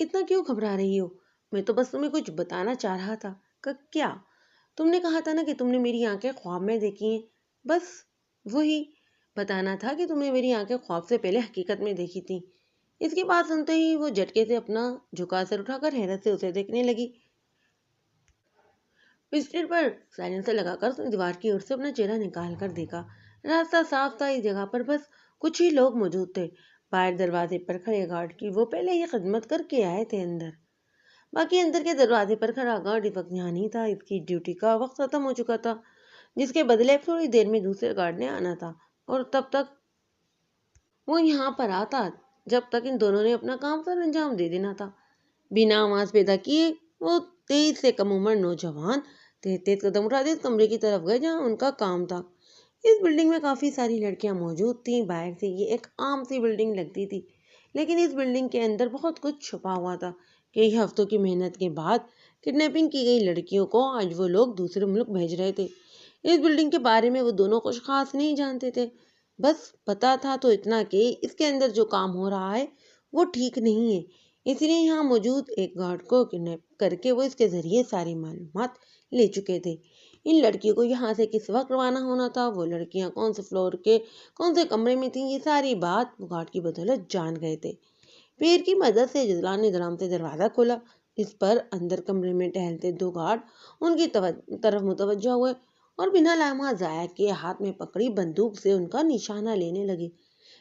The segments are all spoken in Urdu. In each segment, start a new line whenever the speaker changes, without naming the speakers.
اتنا کیوں گھبرا رہی ہو؟ میں تو بس تمہیں کچھ بتانا چاہ رہا تھا۔ کیا؟ تم نے کہا تھا نا کہ تم نے میری آنکھیں خواب میں دیکھی ہیں۔ بس وہی بتانا تھا کہ تم نے میری آنکھیں خواب سے پہلے حقیقت میں دیکھی تھی۔ اس کی بات سنتے ہی وہ جھٹکے سے اپنا جھکا سر اٹھا کر حیرت سے اسے دیکھنے لگی۔ بستر پر سائلنسر لگا کر اس نے دیوار کی اور سے اپنا چہرہ نکال کر دیکھا۔ راستہ صاف تھا، اس جگہ پر بس کچھ ہی لوگ موجود تھے۔ باہر دروازے پر کھڑے گارڈ کی وہ پہلے ہی خدمت کر کے آئے تھے اندر۔ باقی اندر کے دروازے پر کھڑا گارڈ اس وقت یہاں نہیں تھا، اس کی ڈیوٹی کا وقت ختم ہو چکا تھا، جس کے بدلے اب تھوڑی دیر میں دوسرے گارڈ نے آنا تھا اور تب تک وہ یہاں پر آتا جب تک ان دونوں نے اپنا کام سر انجام دے دینا تھا۔ بنا آواز پیدا کیے وہ 23 سے کم عمر نوجوان تیز تیز قدم اٹھاتے اس کمرے کی طرف گئے جہاں ان کا کام تھا۔ اس بلڈنگ میں کافی ساری لڑکیاں موجود تھیں۔ باہر سے یہ ایک عام سی بلڈنگ لگتی تھی، لیکن اس بلڈنگ کے اندر بہت کچھ چھپا ہوا تھا۔ کئی ہفتوں کی محنت کے بعد کڈنیپنگ کی گئی لڑکیوں کو آج وہ لوگ دوسرے ملک بھیج رہے تھے۔ اس بلڈنگ کے بارے میں وہ دونوں کچھ خاص نہیں جانتے تھے، بس پتا تھا تو اتنا کہ اس کے اندر جو کام ہو رہا ہے وہ ٹھیک نہیں ہے، اس لیے یہاں موجود ایک گارڈ کو کڈنیپ کر کے وہ اس کے ذریعے ساری معلومات لے چکے تھے۔ ان لڑکیوں کو یہاں سے کس وقت روانہ ہونا تھا، وہ لڑکیاں کون سے فلور کے کون سے کمرے میں تھیں، یہ ساری بات وہ گارڈ کی بدولت جان گئے تھے۔ پیر کی مدد سے جزلان نے آرام سے دروازہ کھولا۔ اس پر اندر کمرے میں ٹہلتے دو گارڈ ان کی طرف متوجہ ہوئے اور بنا لمحہ ضائع کے ہاتھ میں پکڑی بندوق سے ان کا نشانہ لینے لگے،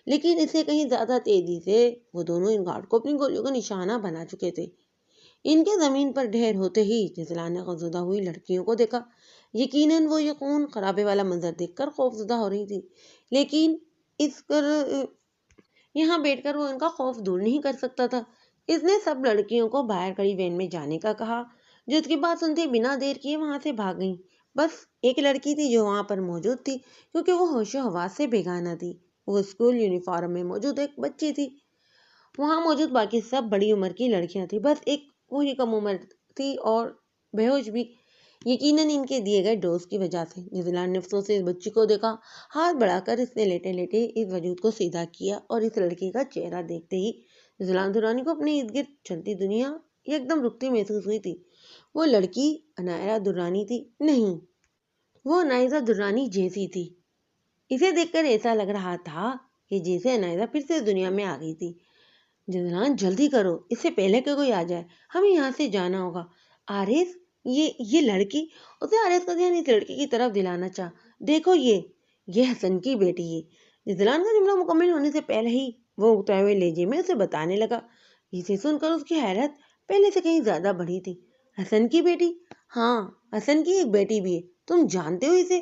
لیکن اسے کہیں زیادہ تیزی سے۔ وہ دونوں ان گارڈ کو اپنی گولیوں کا نشانہ بنا چکے تھے۔ ان کے زمین پر ڈھیر ہوتے ہی جزلان نے غمزدہ ہوئی لڑکیوں کو دیکھا۔ یقیناً وہ یہ خون خرابے والا منظر دیکھ کر خوفزدہ ہو رہی تھی، لیکن اس یہاں بیٹھ کر وہ ان کا خوف دور نہیں کر سکتا تھا۔ اس نے سب لڑکیوں کو باہر کھڑی وین میں جانے کا کہا، جو اس کی بات سنتے بنا دیر کیے وہاں سے بھاگ گئیں۔ بس ایک لڑکی تھی جو وہاں پر موجود تھی، کیونکہ وہ ہوش و حواس سے بیگانہ تھی۔ وہ اسکول یونیفارم میں موجود ایک بچی تھی۔ وہاں موجود باقی سب بڑی عمر کی لڑکیاں تھیں، بس ایک وہی کم عمر تھی اور بے ہوش بھی، یقیناً ان کے دیے گئے ڈوز کی وجہ سے۔ جزلان نے افسوس سے اس بچی کو دیکھا۔ ہاتھ بڑھا کر اس نے لیٹے لیٹے اس وجود کو سیدھا کیا اور اس لڑکی کا چہرہ دیکھتے ہی جزلان درانی کو اپنے ارد گرد چلتی دنیا ایک دم رکتی محسوس ہوئی تھی۔ وہ لڑکی عنایرہ درانی تھی؟ نہیں، وہ عنایزہ درانی جیسی تھی۔ اسے دیکھ کر ایسا لگ رہا تھا کہ جیسے عنایزہ پھر سے دنیا میں آ گئی تھی۔ جزلان جلدی کرو، اس سے پہلے کہ کوئی آ جائے، ہمیں یہاں سے جانا ہوگا۔ آرز، یہ لڑکی، اسے آرز کا دھیان اس لڑکی کی طرف دلانا چاہ۔ دیکھو یہ حسن کی بیٹی ہے۔ جزلان کا جملہ مکمل ہونے سے پہلے ہی وہ اگتے ہوئے لہجے میں اسے بتانے لگا۔ اسے سن کر اس کی حیرت پہلے سے کہیں زیادہ بڑھی تھی۔ حسن کی بیٹی؟ ہاں، حسن کی ایک بیٹی بھی ہے۔ تم جانتے ہو اسے؟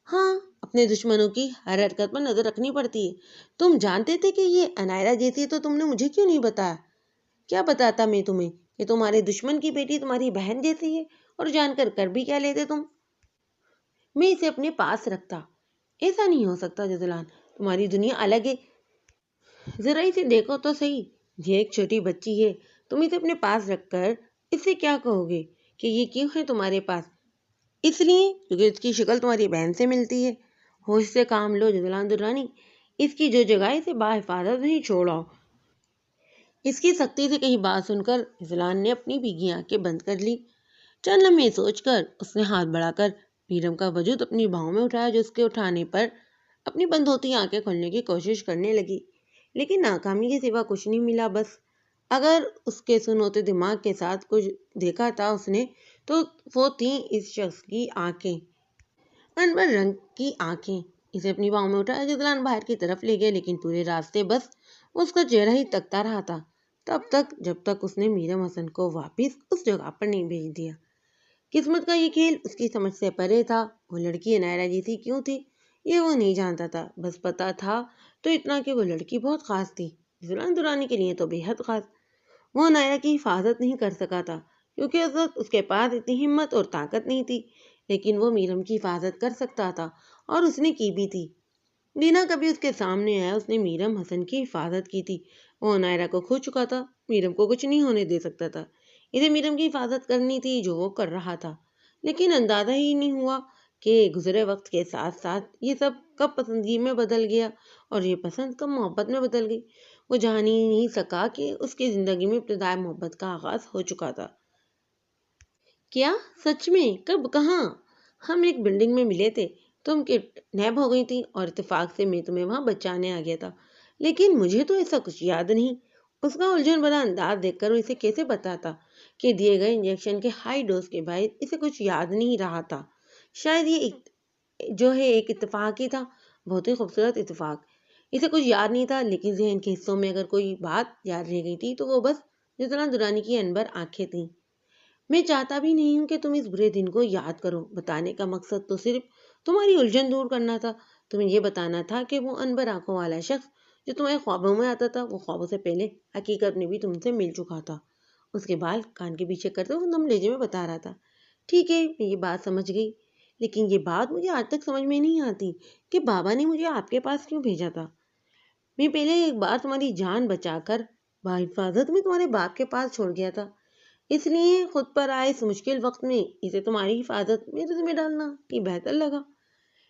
ہاں، اپنے دشمنوں کی ہر حرکت پر نظر رکھنی پڑتی ہے۔ تم جانتے تھے کہ یہ عنایرہ جیسی ہے تو تم نے مجھے کیوں نہیں بتایا؟ کیا بتاتا میں تمہیں کہ تمہارے دشمن کی بیٹی تمہاری بہن جیسی ہے، اور جان کر بھی کیا لیتے تم؟ میں اسے اپنے پاس رکھتا۔ ایسا نہیں ہو سکتا جزلان، تمہاری دنیا الگ ہے۔ ذرا اسے دیکھو تو صحیح، یہ ایک چھوٹی بچی ہے۔ تم اسے اپنے پاس رکھ کر اس سے کیا کہو گے کہ یہ کیوں ہے تمہارے پاس؟ اس لیے کیونکہ اس کی شکل تمہاری بہن سے ملتی ہے۔ ہوش سے کام لو جزلان درانی، اس کی جو جگہ اسے باحفاظت نہیں چھوڑاؤ۔ اس کی سختی سے کہیں بات سن کر جزلان نے اپنی بھیگی آنکھیں بند کر لی۔ چند لمحے سوچ کر اس نے ہاتھ بڑھا کر میرم کا وجود اپنی بھاؤں میں اٹھایا، جو اس کے اٹھانے پر اپنی بند ہوتی آنکھیں کھولنے کی کوشش کرنے لگی، لیکن ناکامی کے سوا کچھ نہیں ملا۔ بس اگر اس کے سن ہوتے دماغ کے ساتھ کچھ دیکھا تھا اس نے تو وہ تھیں اس شخص کی آنکھیں، انور رنگ کی آنکھیں۔ اسے اپنی باہوں میں اٹھایا جزلان باہر کی طرف لے گئے، لیکن پورے راستے بس اس کا چہرہ ہی تکتا رہا تھا، جب تک اس نے میرم حسن کو واپس اس جگہ پر نہیں بھیج دیا۔ قسمت کا یہ کھیل اس کی سمجھ سے پرے تھا۔ وہ لڑکی عنایرہ جیسی کیوں تھی یہ وہ نہیں جانتا تھا، بس پتا تھا تو اتنا کہ وہ لڑکی بہت خاص تھی، جزلان درانی کے لیے تو بے حد خاص۔ وہ عنایرہ کی حفاظت نہیں کر سکا تھا کیونکہ اس وقت اس کے پاس اتنی ہمت اور طاقت نہیں تھی، لیکن وہ میرم کی حفاظت کر سکتا تھا، اور اس نے کی بھی تھی۔ بنا کبھی اس کے سامنے آیا اس نے میرم حسن کی حفاظت کی تھی۔ وہ عنایرہ کو کھو چکا تھا، میرم کو کچھ نہیں ہونے دے سکتا تھا۔ اسے میرم کی حفاظت کرنی تھی جو وہ کر رہا تھا، لیکن اندازہ ہی نہیں ہوا کہ گزرے وقت کے ساتھ ساتھ یہ سب کب پسندگی میں بدل گیا اور یہ پسند کب محبت میں بدل گئی۔ وہ جان ہی نہیں سکا کہ اس کی زندگی میں ابتدائی محبت کا آغاز ہو چکا تھا۔ کیا سچ میں؟ کب؟ کہاں؟ ہم ایک بلڈنگ میں ملے تھے، تم کڈنیپ ہو گئی تھی اور اتفاق سے میں تمہیں وہاں بچانے آ گیا تھا، لیکن مجھے تو ایسا کچھ یاد نہیں۔ اس کا الجھن بھرا انداز دیکھ کر وہ اسے کیسے بتاتا کہ دیے گئے انجیکشن کے ہائی ڈوز کے باعث اسے کچھ یاد نہیں رہا تھا۔ شاید یہ جو ہے ایک اتفاق ہی تھا، بہت ہی خوبصورت اتفاق۔ اسے کچھ یاد نہیں تھا، لیکن ذہن کے حصوں میں اگر کوئی بات یاد رہ گئی تھی تو وہ بس جتنا دورانی کی انبر آنکھیں تھیں۔ میں چاہتا بھی نہیں ہوں کہ تم اس برے دن کو یاد کرو، بتانے کا مقصد تو صرف تمہاری الجھن دور کرنا تھا۔ تمہیں یہ بتانا تھا کہ وہ انبر آنکھوں والا شخص جو تمہیں خوابوں میں آتا تھا، وہ خوابوں سے پہلے حقیقت میں بھی تم سے مل چکا تھا۔ اس کے بال کان کے پیچھے کرتے وہ نم لہجے میں بتا رہا تھا۔ ٹھیک ہے، میں یہ بات سمجھ گئی، لیکن یہ بات مجھے آج تک سمجھ میں نہیں آتی کہ بابا نے مجھے آپ کے پاس کیوں بھیجا تھا۔ میں پہلے ایک بار تمہاری جان بچا کر بحفاظت میں تمہارے باپ کے پاس چھوڑ گیا تھا، اس لیے خود پر آئے اس مشکل وقت میں اسے تمہاری حفاظت میرے ذمہ ڈالنا یہ بہتر لگا۔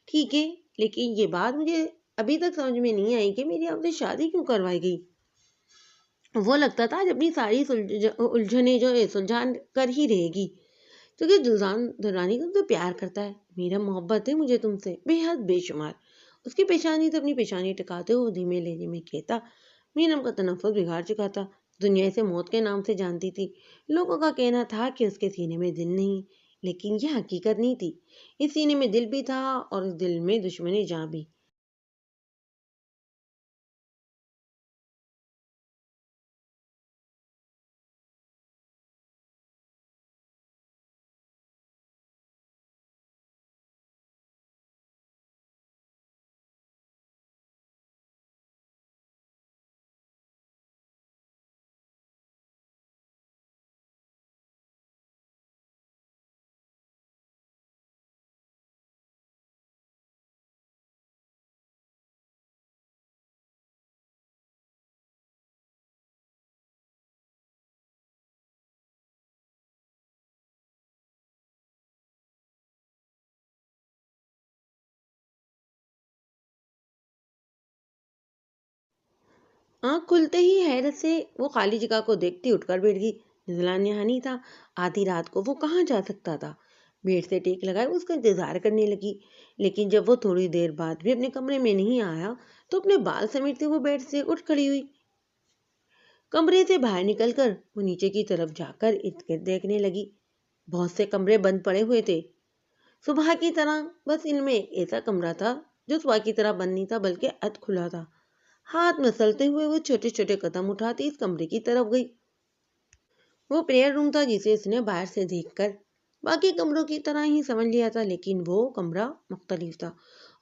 ٹھیک ہے، لیکن یہ بات مجھے ابھی تک سمجھ میں نہیں آئی کہ میری آپ سے شادی کیوں کروائی گئی۔ وہ لگتا تھا آج اپنی ساری الجھنیں جو ہے سلجھان کر ہی رہے گی، کیونکہ دلرانی تم سے پیار کرتا ہے، میرا محبت ہے مجھے تم سے بے حد بے شمار۔ اس کی پیشانی سے اپنی پیشانی ٹکاتے ہوئے دھیمے لہجے میں کہتا، مینم کا تنفس بگاڑ چکا تھا، دنیا اسے موت کے نام سے جانتی تھی۔ لوگوں کا کہنا تھا کہ اس کے سینے میں دل نہیں، لیکن یہ حقیقت نہیں تھی۔ اس سینے میں دل بھی تھا اور اس دل میں دشمنی جاں بھی۔ آنکھ کھلتے ہی حیرت سے وہ خالی جگہ کو دیکھتی اٹھ کر بیٹھ گئی۔ نزلان یہاں نہیں تھا، آدھی رات کو وہ کہاں جا سکتا تھا؟ بیڈ سے ٹیک لگائے اس کا انتظار کرنے لگی، لیکن جب وہ تھوڑی دیر بعد بھی اپنے کمرے میں نہیں آیا تو اپنے بال سمیٹتے وہ بیڈ سے اٹھ کھڑی ہوئی۔ کمرے سے باہر نکل کر وہ نیچے کی طرف جا کر ارد گرد دیکھنے لگی۔ بہت سے کمرے بند پڑے ہوئے تھے صبح کی طرح، بس ان میں ایک ایسا کمرہ تھا جو صبح کی طرح بند نہیں تھا بلکہ اد کھلا تھا۔ ہاتھ مسلتے ہوئے وہ چھوٹے چھوٹے قدم اٹھاتی اس کمرے کی طرف گئی۔ وہ پریئر روم تھا جسے اس نے باہر سے دیکھ کر باقی کمروں کی طرح ہی سمجھ لیا تھا، لیکن وہ کمرہ مختلف تھا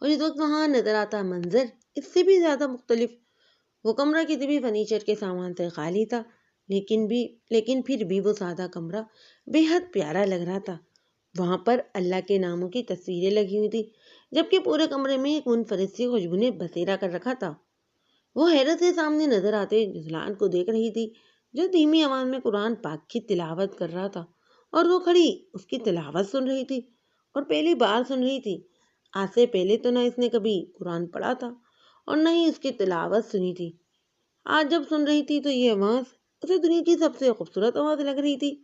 اور اس وقت وہاں نظر آتا منظر اس سے بھی زیادہ مختلف۔ وہ کمرہ کسی بھی فرنیچر کے سامان سے خالی تھا، لیکن پھر بھی وہ سادہ کمرہ بے حد پیارا لگ رہا تھا۔ وہاں پر اللہ کے ناموں کی تصویریں لگی ہوئی تھی، جبکہ پورے کمرے میں ایک منفرد سی خوشبو نے بسیرا کر رکھا تھا۔ وہ حیرت سے سامنے نظر آتے جزلان کو دیکھ رہی تھی جو دھیمی آواز میں قرآن پاک کی تلاوت کر رہا تھا، اور وہ کھڑی اس کی تلاوت سن رہی تھی اور پہلی بار سن رہی تھی۔ آج سے پہلے تو نہ اس نے کبھی قرآن پڑھا تھا اور نہ ہی اس کی تلاوت سنی تھی۔ آج جب سن رہی تھی تو یہ آواز اسے دنیا کی سب سے خوبصورت آواز لگ رہی تھی۔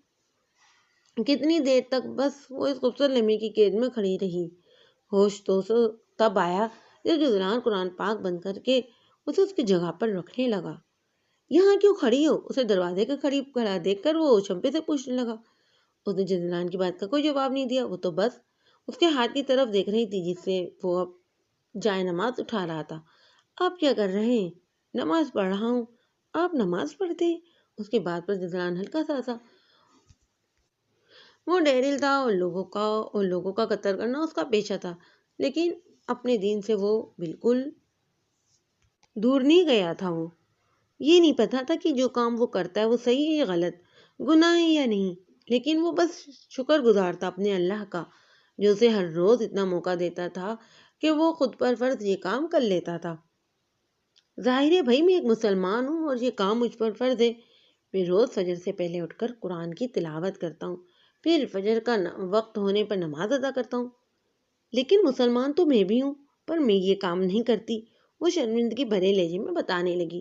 کتنی دیر تک بس وہ اس خوبصورت لمحے کی قید میں کھڑی رہی۔ ہوش تو تب آیا جب جزلان قرآن پاک بند کر کے اسے اس کی جگہ پر رکھنے لگا۔ یہاں کیوں کھڑی ہو؟ اسے دروازے کے قریب کھڑا دیکھ کر وہ چمپے سے پوچھنے لگا۔ اس نے جزلان کی بات کا کوئی جواب نہیں دیا، وہ تو بس اس کے ہاتھ کی طرف دیکھ رہی تھی جس سے وہ اب جائے نماز اٹھا رہا تھا۔ آپ کیا کر رہے ہیں؟ نماز پڑھ رہا ہوں۔ آپ نماز پڑھتے ہیں؟ اس کے بعد پر جزلان ہلکا سا وہ ڈیرل تھا اور لوگوں کا قتل کرنا اس کا پیشہ تھا، لیکن اپنے دین سے وہ بالکل دور نہیں گیا تھا۔ وہ یہ نہیں پتا تھا کہ جو کام وہ کرتا ہے وہ صحیح ہے یا غلط، گناہ ہے یا نہیں، لیکن وہ بس شکر گزار تھا اپنے اللہ کا جو اسے ہر روز اتنا موقع دیتا تھا کہ وہ خود پر فرض یہ کام کر لیتا تھا۔ ظاہر ہے بھائی، میں ایک مسلمان ہوں اور یہ کام مجھ پر فرض ہے۔ میں روز فجر سے پہلے اٹھ کر قرآن کی تلاوت کرتا ہوں، پھر فجر کا وقت ہونے پر نماز ادا کرتا ہوں۔ لیکن مسلمان تو میں بھی ہوں، پر میں یہ کام نہیں کرتی، وہ شرمندگی بھرے لہجے میں بتانے لگی۔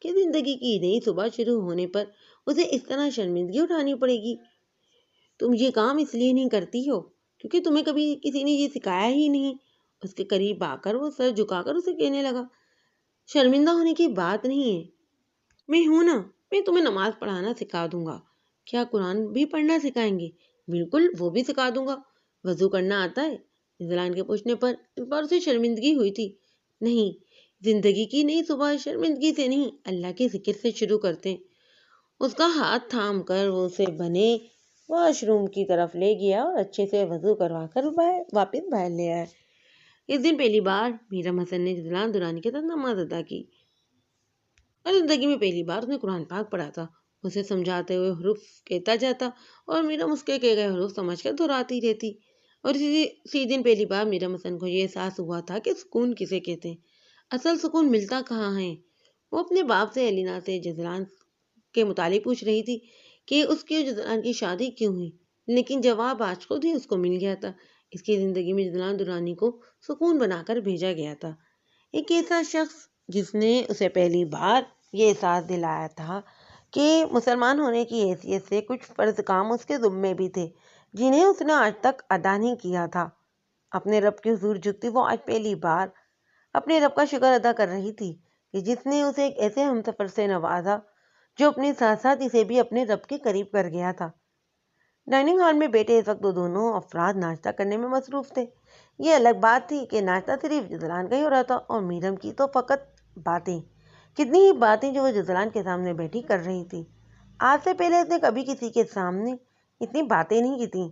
کہ زندگی کی نئی صبح شروع ہونے پر اسے اس طرح شرمندگی اٹھانی پڑے گی۔ تم یہ کام اس لیے نہیں کرتی ہو کیونکہ تمہیں کبھی کسی نے یہ سکھایا ہی نہیں۔ اس کے قریب آ کر وہ سر جھکا کر اسے کہنے لگا، شرمندہ ہونے کی بات نہیں ہے، میں ہوں نا، میں تمہیں نماز پڑھانا سکھا دوں گا۔ کیا قرآن بھی پڑھنا سکھائیں گے؟ بالکل، وہ بھی سکھا دوں گا۔ وضو کرنا آتا ہے؟ ضلان کے پوچھنے پر اس بار اسے شرمندگی ہوئی تھی۔ نہیں، زندگی کی نئی صبح شرمندگی سے نہیں، اللہ کے ذکر سے شروع کرتے ہیں۔ اس کا ہاتھ تھام کر وہ اسے بنے واش روم کی طرف لے گیا اور اچھے سے وضو کروا کر واپس باہر لے آیا۔ اس دن پہلی بار میرم حسن نے ضلان درانی کے ساتھ نماز ادا کی اور زندگی میں پہلی بار اس نے قرآن پاک پڑھا تھا۔ اسے سمجھاتے ہوئے حروف کہتا جاتا اور میرم اس کے کہے گئے حروف سمجھ کر دہراتی رہتی، اور اسی دن پہلی بار میرم حسن کو یہ احساس ہوا تھا کہ سکون کسے کہتے ہیں، اصل سکون ملتا کہاں ہے۔ وہ اپنے باپ سے الینا سے جزلان کے متعلق پوچھ رہی تھی کہ اس کی جزلان کی شادی کیوں ہوئی، لیکن جواب آج خود ہی اس کو مل گیا تھا۔ اس کی زندگی میں جزلان درانی کو سکون بنا کر بھیجا گیا تھا، ایک ایسا شخص جس نے اسے پہلی بار یہ احساس دلایا تھا کہ مسلمان ہونے کی حیثیت سے کچھ فرض کام اس کے ذمے بھی تھے جنہیں اس نے آج تک ادا نہیں کیا تھا۔ اپنے رب کے حضور جھکتی وہ آج پہلی بار اپنے رب کا شکر ادا کر رہی تھی کہ جس نے اسے ایک ایسے ہمسفر سے نوازا جو اپنے ساتھ ساتھ اسے بھی اپنے رب کے قریب کر گیا تھا۔ ڈائننگ ہال میں بیٹھے اس وقت وہ دونوں افراد ناشتہ کرنے میں مصروف تھے۔ یہ الگ بات تھی کہ ناشتہ صرف جزلان کا ہی ہو رہا تھا اور میرم کی تو فقط باتیں، کتنی ہی باتیں جو وہ جزلان کے سامنے بیٹھی کر رہی تھی۔ آج سے پہلے اس نے کبھی کسی کے سامنے اتنی باتیں نہیں کی تھیں۔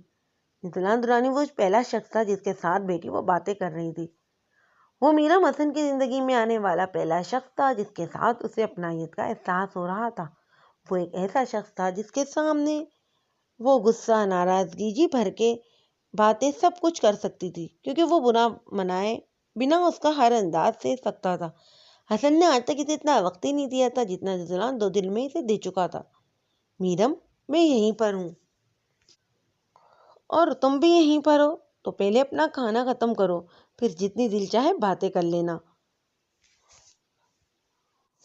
جزلان درانی وہ پہلا شخص تھا جس کے ساتھ بیٹھی وہ باتیں کر رہی تھی۔ وہ میرم حسن کی زندگی میں آنے والا پہلا شخص تھا جس کے ساتھ اسے اپنائیت کا احساس ہو رہا تھا۔ وہ ایک ایسا شخص تھا جس کے سامنے وہ غصہ، ناراضگی، جی بھر کے باتیں سب کچھ کر سکتی تھی کیونکہ وہ بنا منائے بنا اس کا ہر انداز سے سکتا تھا۔ حسن نے آج تک اسے اتنا وقت ہی نہیں دیا تھا جتنا جزلان 2 دن میں اسے دے چکا تھا۔ میرم، میں یہیں پر ہوں اور تم بھی یہیں پر ہو، تو پہلے اپنا کھانا ختم کرو، پھر جتنی دل چاہے باتیں کر لینا۔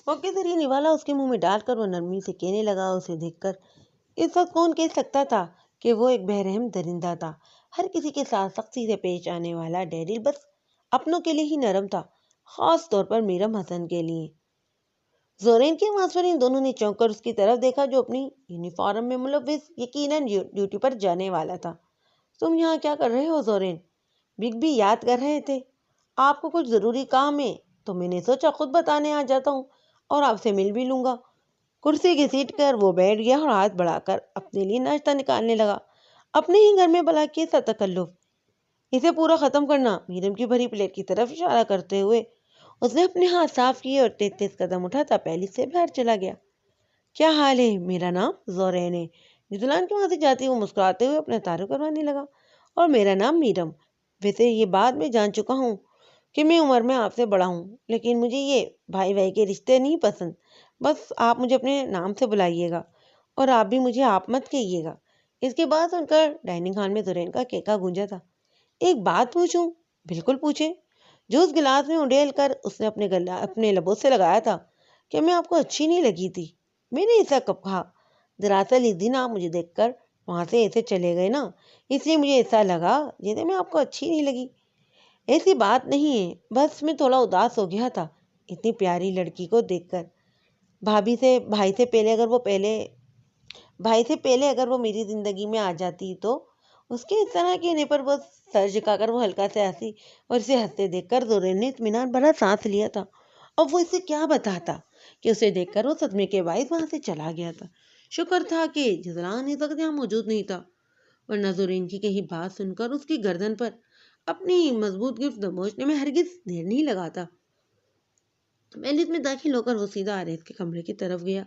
موقع سے نوالا اس کے منہ میں ڈال کر وہ نرمی سے کہنے لگا۔ اسے دیکھ کر اس وقت کون کہہ سکتا تھا کہ وہ ایک بے رحم درندہ تھا۔ ہر کسی کے ساتھ سختی سے پیش آنے والا ڈیریل بس اپنوں کے لیے ہی نرم تھا، خاص طور پر میرم حسن کے لیے۔ زورین کی آواز پر ان دونوں نے چونک کر اس کی طرف دیکھا جو اپنی یونیفارم میں ملوث یقیناً ڈیوٹی پر جانے والا تھا۔ تم یہاں کیا کر رہے ہو زورین؟ بگ بھی یاد کر رہے تھے۔ آپ کو کچھ ضروری کام ہے تو میں نے سوچا خود بتانے آ جاتا ہوں اور آپ سے مل بھی لوں گا۔ کرسی گھسیٹ کر وہ بیٹھ گیا اور ہاتھ بڑھا کر اپنے لیے ناشتہ نکالنے لگا۔ اپنے ہی گھر میں بلا کیسا تکلف، اسے پورا ختم کرنا۔ میرم کی بھری پلیٹ کی طرف اشارہ کرتے ہوئے اس نے اپنے ہاتھ صاف کیے اور تیز تیز قدم اٹھاتا پہلے سے باہر چلا گیا۔ کیا حال ہے؟ میرا نام زورین ہے۔ جزلان کے وہاں سے جاتی وہ مسکراتے ہوئے اپنا تعارف کروانے لگا۔ اور میرا نام میرم۔ ویسے یہ بات میں جان چکا ہوں کہ میں عمر میں آپ سے بڑا ہوں، لیکن مجھے یہ بھائی بھائی کے رشتے نہیں پسند۔ بس آپ مجھے اپنے نام سے بلائیے گا اور آپ بھی مجھے آپ مت کہیے گا۔ اس کے بعد سن کر ڈائننگ ہال میں زورین کا کیکا گونجا تھا۔ ایک بات پوچھوں؟ بالکل پوچھیں۔ جو اس گلاس میں اڈیل کر اس نے اپنے لبوں سے لگایا تھا، کہ میں آپ کو اچھی نہیں لگی تھی؟ میں نے ایسا کب کہا؟ دراصل اس دن آپ مجھے دیکھ کر وہاں سے ایسے چلے گئے نا، اس لیے مجھے ایسا لگا جیسے میں آپ کو اچھی نہیں لگی۔ ایسی بات نہیں ہے، بس میں تھوڑا اداس ہو گیا تھا اتنی پیاری لڑکی کو دیکھ کر۔ بھائی سے پہلے اگر وہ میری زندگی میں آ جاتی تو اس کے اس طرح کہنے پر وہ سر جھکا کر وہ ہلکا سے ہنسی اور اسے ہنستے دیکھ کر زورین نے اطمینان بھرا سانس لیا تھا۔ اب وہ اسے کیا بتاتا کہ اسے دیکھ کر وہ صدمے کے باعث وہاں سے چلا گیا تھا۔ شکر تھا کہ جزلان اس وقت یہاں موجود نہیں تھا، ورنہ زورین کی کہیں بات سن کر اس کی گردن پر اپنی مضبوط گرفت دبوچنے میں ہرگز دیر نہیں لگاتا۔ مجلس میں داخل ہو کر وہ سیدھا آریت کے کمرے کی طرف گیا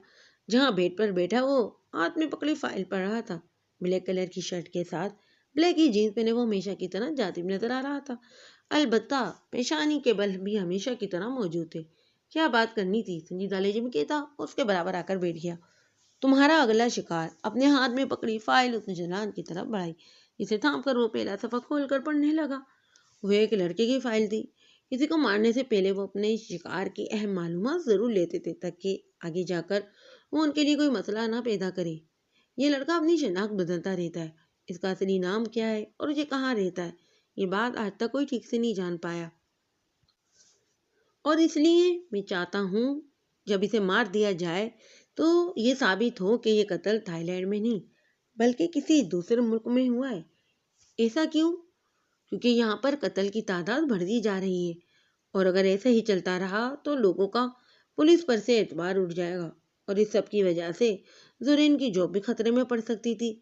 جہاں بیڈ پر بیٹھا وہ ہاتھ میں پکڑی فائل پڑھ رہا تھا۔ بلیک کلر کی شرٹ کے ساتھ بلیک ہی جینس پہنے وہ ہمیشہ کی طرح جاذب نظر آ رہا تھا، البتہ پیشانی کے بل بھی ہمیشہ کی طرح موجود تھے۔ کیا بات کرنی تھی؟ سنجیدہ لہجے میں کہتا اس کے برابر آ کر بیٹھ گیا۔ تمہارا اگلا شکار۔ اپنے ہاتھ میں پکڑی فائل اس نے جزلان کی طرف بڑھائی، جسے تھام کر وہ پہلا صفحہ کھول کر پڑھنے لگا۔ وہ ایک لڑکے کی فائل تھی۔ کسی کو مارنے سے پہلے وہ اپنے شکار کی اہم معلومات ضرور لیتے تھے تاکہ آگے جا کر وہ ان کے لیے کوئی مسئلہ نہ پیدا کرے۔ یہ لڑکا اپنی شناخت بدلتا رہتا ہے، اس کا اصلی نام کیا ہے اور یہ کہاں رہتا ہے، یہ بات آج تک کوئی ٹھیک سے نہیں جان پایا، اور اس لیے میں چاہتا ہوں جب اسے مار دیا جائے تو یہ ثابت ہو کہ یہ قتل تھائی لینڈ میں نہیں بلکہ کسی دوسرے ملک میں ہوا ہے۔ ایسا کیوں؟ کیونکہ یہاں پر قتل کی تعداد بڑھتی جا رہی ہے، اور اگر ایسے ہی چلتا رہا تو لوگوں کا پولیس پر سے اعتبار اٹھ جائے گا، اور اس سب کی وجہ سے زورین کی جاب بھی خطرے میں پڑ سکتی تھی۔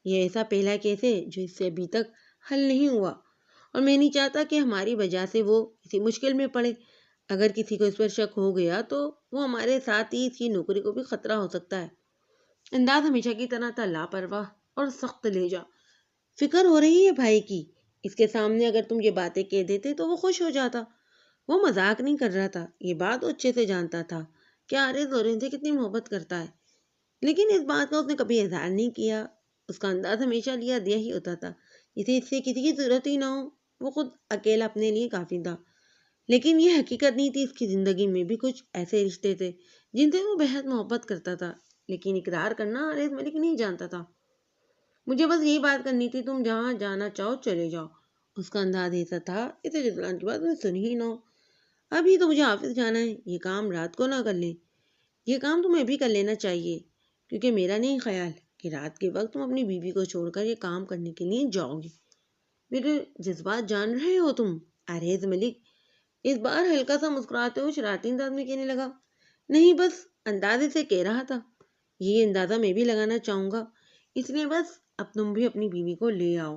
یہ ایسا پہلا کیس ہے جو اس سے ابھی تک حل نہیں ہوا، اور میں نہیں چاہتا کہ ہماری وجہ سے وہ کسی مشکل میں پڑے۔ اگر کسی کو اس پر شک ہو گیا تو وہ ہمارے ساتھ ہی اس کی نوکری کو بھی خطرہ ہو سکتا ہے۔ انداز ہمیشہ کی طرح تھا لاپرواہ اور سخت لہجہ۔ فکر ہو رہی ہے بھائی کی؟ اس کے سامنے اگر تم یہ باتیں کہہ دیتے تو وہ خوش ہو جاتا۔ وہ مذاق نہیں کر رہا تھا، یہ بات وہ اچھے سے جانتا تھا کہ عارض زورین سے کتنی محبت کرتا ہے، لیکن اس بات کا اس نے کبھی اظہار نہیں کیا۔ اس کا انداز ہمیشہ لیا دیا ہی ہوتا تھا، جسے اس سے کسی کی ضرورت ہی نہ ہو، وہ خود اکیلا اپنے لیے کافی تھا۔ لیکن یہ حقیقت نہیں تھی، اس کی زندگی میں بھی کچھ ایسے رشتے تھے جن سے وہ بہت محبت کرتا تھا، لیکن اقرار کرنا عارض ملک نہیں جانتا تھا۔ مجھے بس یہی بات کرنی تھی، تم جہاں جانا چاہو چلے جاؤ۔ اس کا انداز ایسا تھا اسے جزلان کی بات میں سنی ہی نہ ہو۔ ابھی تو مجھے آفس جانا ہے، یہ کام رات کو نہ کر لیں۔ یہ کام تمہیں بھی کر لینا چاہیے، کیونکہ میرا نہیں خیال کہ رات کے وقت تم اپنی بیوی کو چھوڑ کر یہ کام کرنے کے لیے جاؤ گے۔ میرے جذبات جان رہے ہو تم، عارض ملک اس بار ہلکا سا مسکراتے ہوئے شرارتی انداز میں کہنے لگا۔ نہیں، بس اندازے سے کہہ رہا تھا، یہ اندازہ میں بھی لگانا چاہوں گا، اس لیے بس اب تم بھی اپنی بیوی کو لے آؤ۔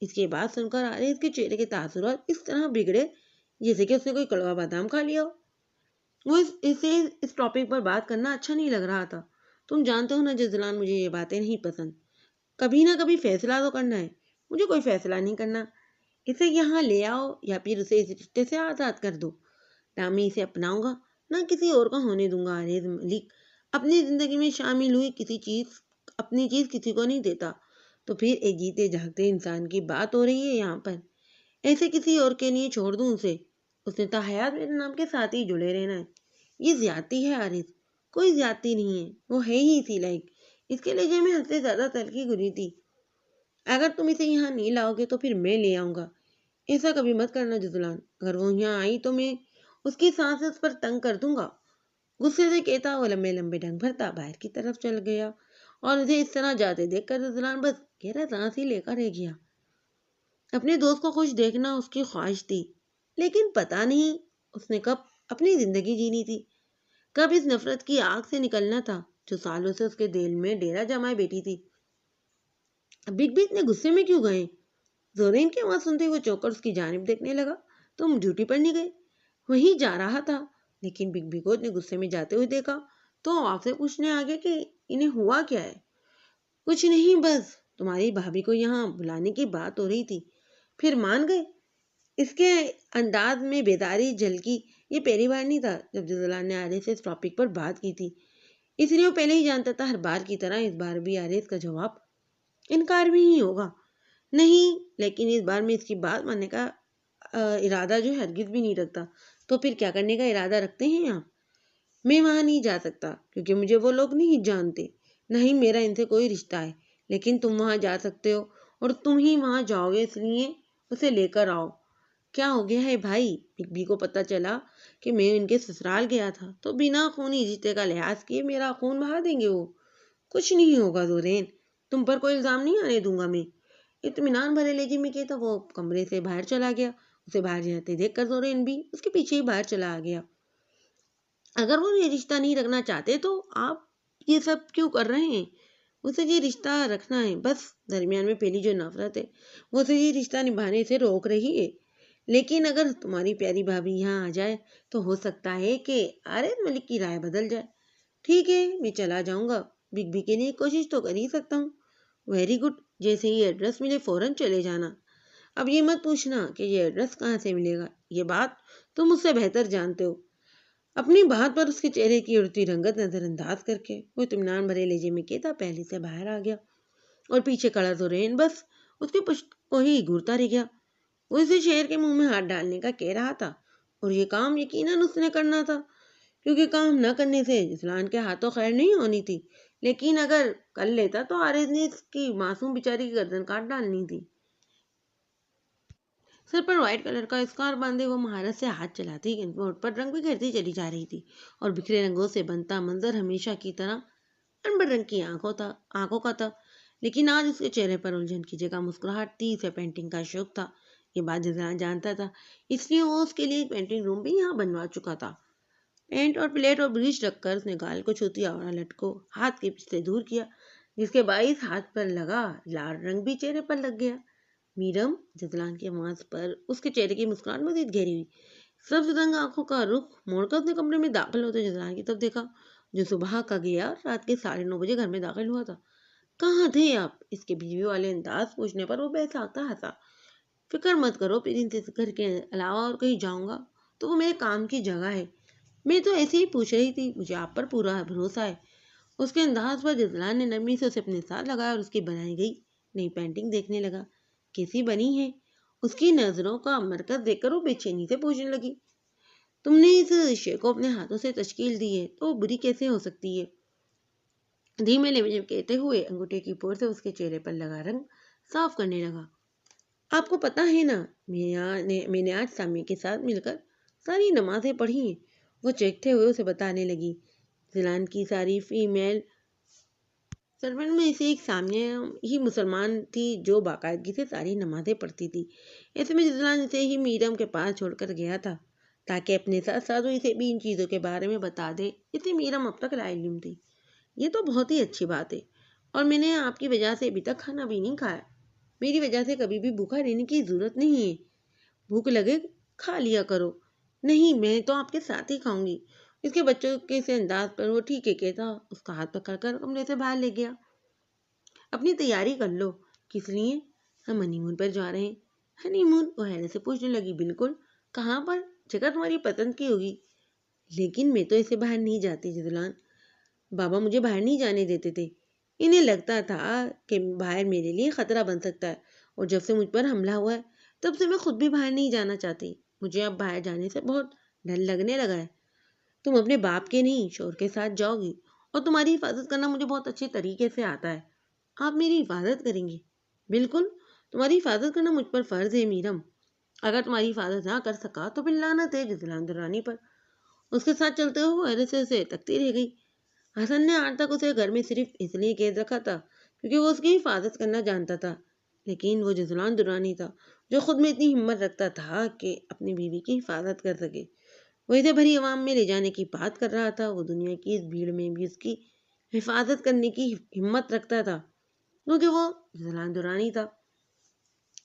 اس کے بعد سن کر عارض کے چہرے کے تاثرات اس طرح بگڑے جیسے کہ اس نے کوئی کڑوا بادام کھا لیا ہو۔ وہ اسے اس ٹاپک پر بات کرنا اچھا نہیں لگ رہا تھا۔ تم جانتے ہو نا جزلان، مجھے یہ باتیں نہیں پسند۔ کبھی نہ کبھی فیصلہ تو کرنا ہے، مجھے کوئی فیصلہ نہیں کرنا۔ اسے یہاں لے آؤ یا پھر اسے اس رشتے سے آزاد کر دو، نہ میں اسے اپناؤں گا نہ کسی اور کا ہونے دوں گا۔ عارض ملک اپنی زندگی میں شامل ہوئی اپنی چیز کسی کو نہیں دیتا، تو پھر ایک جیتے جاگتے انسان کی بات ہو رہی ہے یہاں پر، ایسے کسی اور کے لیے چھوڑ دوں اسے؟ اس نے تا حیات میرے نام کے ساتھ ہی جڑے رہنا ہے۔ یہ زیادتی ہے عارض، کوئی زیادتی نہیں ہے، وہ ہے ہی اسی لائق۔ اس کے لہجے میں حد سے زیادہ تلخی گھری تھی۔ اگر تم اسے یہاں نہیں لاؤ گے تو پھر میں لے آؤں گا۔ ایسا کبھی مت کرنا جزلان، اگر وہ یہاں آئی تو میں اس کی سانس اس پر تنگ کر دوں گا۔ غصے سے کہتا وہ لمبے لمبے ڈنگ بھرتا باہر کی طرف چل گیا، اور اسے اس طرح جاتے دیکھ کر جزلان بس گہرا سانس ہی لے کر رہ گیا۔ اپنے دوست کو خوش دیکھنا اس کی خواہش تھی، لیکن پتہ نہیں اس نے کب اپنی زندگی جینی تھی، کب اس نفرت کی آگ سے نکلنا تھا جو سالوں سے اس کے دل میں ڈیرا جمائے بیٹھی تھی۔ بگ بی اتنے غصے میں کیوں گئے؟ زورین کی آواز سنتے وہ چوک کر اس کی جانب دیکھنے لگا۔ تم ڈیوٹی پر نہیں گئے؟ وہیں جا رہا تھا، لیکن بگ بی کو اتنے غصے میں جاتے ہوئے دیکھا تو آپ سے پوچھنے آگے کہ انہیں ہوا کیا ہے۔ کچھ نہیں، بس تمہاری بھابھی کو یہاں بلانے کی بات ہو رہی تھی، پھر مان گئے؟ اس کے انداز میں بیداری جھلکی۔ یہ پہلی بار نہیں تھا جب جزلان نے عارض سے اس ٹاپک پر بات کی تھی، اس لیے وہ پہلے ہی جانتا تھا ہر بار کی طرح اس بار بھی عارض کا جواب انکار بھی ہی ہوگا۔ نہیں، لیکن اس بار میں اس کی بات ماننے کا ارادہ جو ہے ہرگز بھی نہیں رکھتا۔ تو پھر کیا کرنے کا ارادہ رکھتے ہیں آپ؟ میں وہاں نہیں جا سکتا کیونکہ مجھے وہ لوگ نہیں جانتے، نہ ہی میرا ان سے کوئی رشتہ ہے، لیکن تم وہاں جا سکتے ہو اور تم ہی وہاں جاؤ گے، اس لیے اسے لے کر آؤ۔ کیا ہو گیا ہے بھائی؟ بگ بی کو پتہ چلا کہ میں ان کے سسرال گیا تھا تو بنا خونی رشتے کا لحاظ کیے میرا خون بہا دیں گے وہ۔ کچھ نہیں ہوگا زورین، تم پر کوئی الزام نہیں آنے دوں گا میں۔ اطمینان بھرے لہجے میں کہتا وہ کمرے سے باہر چلا گیا۔ اسے باہر جاتے دیکھ کر زورین بھی اس کے پیچھے ہی باہر چلا آ گیا۔ اگر وہ یہ رشتہ نہیں رکھنا چاہتے تو آپ یہ سب کیوں کر رہے ہیں؟ اسے یہ رشتہ رکھنا ہے، بس درمیان میں پہلی جو نفرت ہے وہ اسے یہ رشتہ نبھانے سے روک رہی ہے۔ لیکن اگر تمہاری پیاری بھابھی یہاں آ جائے تو ہو سکتا ہے کہ عارض ملک کی رائے بدل جائے۔ ٹھیک ہے، میں چلا جاؤں گا، بگ بی کے لیے کوشش تو کر ہی سکتا ہوں۔ ویری گڈ، جیسے ہی ایڈریس ملے فوراً چلے جانا۔ اب یہ مت پوچھنا کہ یہ ایڈریس کہاں سے ملے گا، یہ بات تم مجھ سے بہتر جانتے ہو۔ اپنی بات پر اس کے چہرے کی اڑتی رنگت نظر انداز کر کے وہ اطمینان بھرے لہجے میں کہتا پہلے سے باہر آ گیا، اور پیچھے کھڑا زورین بس اس کے پشت کو ہی گھورتا رہ گیا۔ وہ اسے شہر کے منہ میں ہاتھ ڈالنے کا کہہ رہا تھا اور یہ کام یقیناً اس نے کرنا تھا، کیونکہ کام نہ کرنے سے جسلان کے ہاتھوں خیر نہیں ہونی تھی، لیکن اگر کر لیتا تو عارض نے اس کی معصوم بیچاری کی گردن کاٹ ڈالنی تھی۔ سر پر وائٹ کلر کا اسکارف باندھے وہ مہارت سے ہاتھ چلاتی بورڈ پر رنگ بکھیرتی چلی جا رہی تھی، اور بکھرے رنگوں سے بنتا منظر ہمیشہ کی طرح انبر رنگ کی آنکھوں کا تھا، لیکن آج اس کے چہرے پر الجھن کی جگہ مسکراہٹ تھی۔ اسے پینٹنگ کا شوق تھا، یہ بات جزلان جانتا تھا، اس لیے وہ اس کے لیے ایک پینٹنگ روم بھی یہاں بنوا چکا تھا۔ پینٹ اور پلیٹ اور برش رکھ کر اس نے گال کو چھوتی اور لٹ کو ہاتھ کے پیچھے سے دور کیا، جس کے باعث ہاتھ پر لگا لال رنگ بھی چہرے پر لگ گیا۔ میرم، جزلان کے آواز پر اس کے چہرے کی مسکراہٹ مزید گہری ہوئی۔ سبز رنگ آنکھوں کا رخ موڑ کر اس نے کمرے میں داخل ہوتے جزلان کی طرف دیکھا، جو صبح کا گیا رات کے 9:30 بجے گھر میں داخل ہوا تھا۔ کہاں تھے آپ؟ اس کے بیوی والے انداز پوچھنے پر وہ بہساتا ہنسا۔ فکر مت کرو پرنس، اس گھر کے علاوہ اور کہیں جاؤں گا تو وہ میرے کام کی جگہ ہے، میں تو ایسے ہی پوچھ رہی تھی، مجھے آپ پر پورا بھروسہ ہے۔ اس کے انداز پر جزلان نے نرمی سے اسے اپنے ساتھ لگایا اور اس کی بنائی گئی نئی پینٹنگ دیکھنے لگا۔ کیسی بنی ہے؟ اس کی نظروں کا مرکز دیکھ کر وہ بے چینی سے پوچھنے لگی۔ تم نے اس شے کو اپنے ہاتھوں سے تشکیل دی ہے تو بری کیسے ہو سکتی ہے؟ دھیمے لہجے میں کہتے ہوئے انگوٹھے کی پور سے اس کے چہرے پر لگا رنگ صاف کرنے لگا۔ آپ کو پتا ہے نا، میں نے آج سامیہ کے ساتھ مل کر ساری نمازیں پڑھی ہیں، وہ چیختے ہوئے اسے بتانے لگی۔ جزلان کی ساری فیمیل سرونٹ میں سے ایک سامیہ ہی مسلمان تھی جو باقاعدگی سے ساری نمازیں پڑھتی تھی۔ ایسے میں جزلان اسے ہی میرم کے پاس چھوڑ کر گیا تھا تاکہ اپنے ساتھ ساتھ اسے بھی ان چیزوں کے بارے میں بتا دے جسے میرم اب تک لا علم تھی۔ یہ تو بہت ہی اچھی بات ہے، اور میں نے آپ کی وجہ سے ابھی تک کھانا بھی نہیں کھایا۔ میری وجہ سے کبھی بھی بھوکا رہنے کی ضرورت نہیں ہے، بھوک لگے کھا لیا کرو۔ نہیں، میں تو آپ کے ساتھ ہی کھاؤں گی۔ اس کے بچوں کے سے انداز پر وہ ٹھیک ہے کہتا اس کا ہاتھ پکڑ کر کمرے سے باہر لے گیا۔ اپنی تیاری کر لو۔ کس لیے؟ ہم ہنی مون پر جا رہے ہیں۔ ہنی مون؟ وہ حیرت سے پوچھنے لگی۔ بالکل۔ کہاں پر؟ جگہ تمہاری پسند کی ہوگی، لیکن میں تو ایسے باہر نہیں جاتی جزلان۔ بابا مجھے باہر نہیں جانے دیتے تھے، انہیں لگتا تھا کہ باہر میرے لیے خطرہ بن سکتا ہے، اور جب سے مجھ پر حملہ ہوا ہے تب سے میں خود بھی باہر نہیں جانا چاہتی۔ مجھے اب باہر جانے سے بہت ڈر لگنے لگا ہے۔ تم اپنے باپ کے نہیں شوہر کے ساتھ جاؤ گی، اور تمہاری حفاظت کرنا مجھے بہت اچھے طریقے سے آتا ہے۔ آپ میری حفاظت کریں گی؟ بالکل، تمہاری حفاظت کرنا مجھ پر فرض ہے میرم۔ اگر تمہاری حفاظت نہ کر سکا تو پھر لعنت ہے جزلان درانی پر۔ اس کے ساتھ چلتے ہوئے حیرت سے اسے تکتی رہ گئی۔ حسن نے آج تک اسے گھر میں صرف اس لیے قید رکھا تھا کیونکہ وہ اس کی حفاظت کرنا جانتا تھا، لیکن وہ جزلان درانی تھا جو خود میں اتنی ہمت رکھتا تھا کہ اپنی بیوی کی حفاظت کر سکے۔ وہ اسے بھری عوام میں لے جانے کی بات کر رہا تھا، وہ دنیا کی اس بھیڑ میں بھی اس کی حفاظت کرنے کی ہمت رکھتا تھا کیونکہ وہ جزلان درانی تھا۔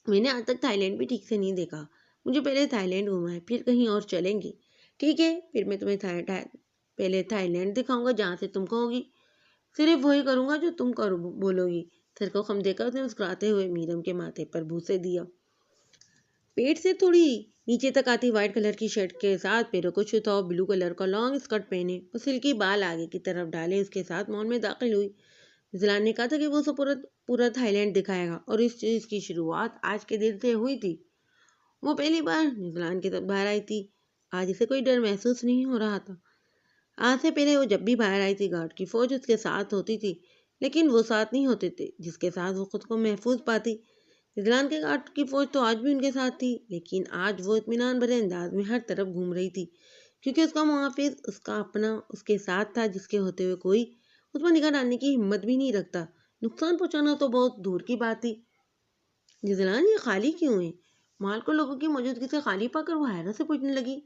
میں نے آج تک تھائی لینڈ بھی ٹھیک سے نہیں دیکھا، مجھے پہلے تھائی لینڈ گھوما ہے، پھر کہیں اور چلیں گے۔ ٹھیک ہے، پھر میں تمہیں پہلے تھائی لینڈ دکھاؤں گا جہاں سے تم کہو گی، صرف وہی کروں گا جو تم بولو گی۔ سر کو خم دے کر اس نے مسکراتے ہوئے میرم کے ماتھے پر بوسے دیا۔ پیٹ سے تھوڑی نیچے تک آتی وائٹ کلر کی شرٹ کے ساتھ پیروں کو چھوتا اور بلو کلر کا لانگ اسکرٹ پہنے، وہ سلکی بال آگے کی طرف ڈالے اس کے ساتھ مال میں داخل ہوئی۔ جزلان نے کہا تھا کہ وہ اسے پورا تھائی لینڈ دکھائے گا، اور اس چیز کی شروعات آج کے دن سے ہوئی تھی۔ وہ پہلی بار جزلان کی طرف باہر آئی تھی، آج اسے کوئی ڈر محسوس نہیں ہو رہا تھا۔ آج سے پہلے وہ جب بھی باہر آئی تھی گارڈ کی فوج اس کے ساتھ ہوتی تھی، لیکن وہ ساتھ نہیں ہوتے تھے جس کے ساتھ وہ خود کو محفوظ پاتی۔ جزلان کے گارڈ کی فوج تو آج بھی ان کے ساتھ تھی، لیکن آج وہ اطمینان بھرے انداز میں ہر طرف گھوم رہی تھی کیونکہ اس کا محافظ اس کا اپنا اس کے ساتھ تھا، جس کے ہوتے ہوئے کوئی اس پر نگاہ ڈالنے کی ہمت بھی نہیں رکھتا۔ نقصان پہنچانا تو بہت دور کی بات تھی۔ جزلان، یہ خالی کیوں ہے؟ مال کو لوگوں کی موجودگی سے خالی پا کر وہ حیرت سے پوچھنے لگی۔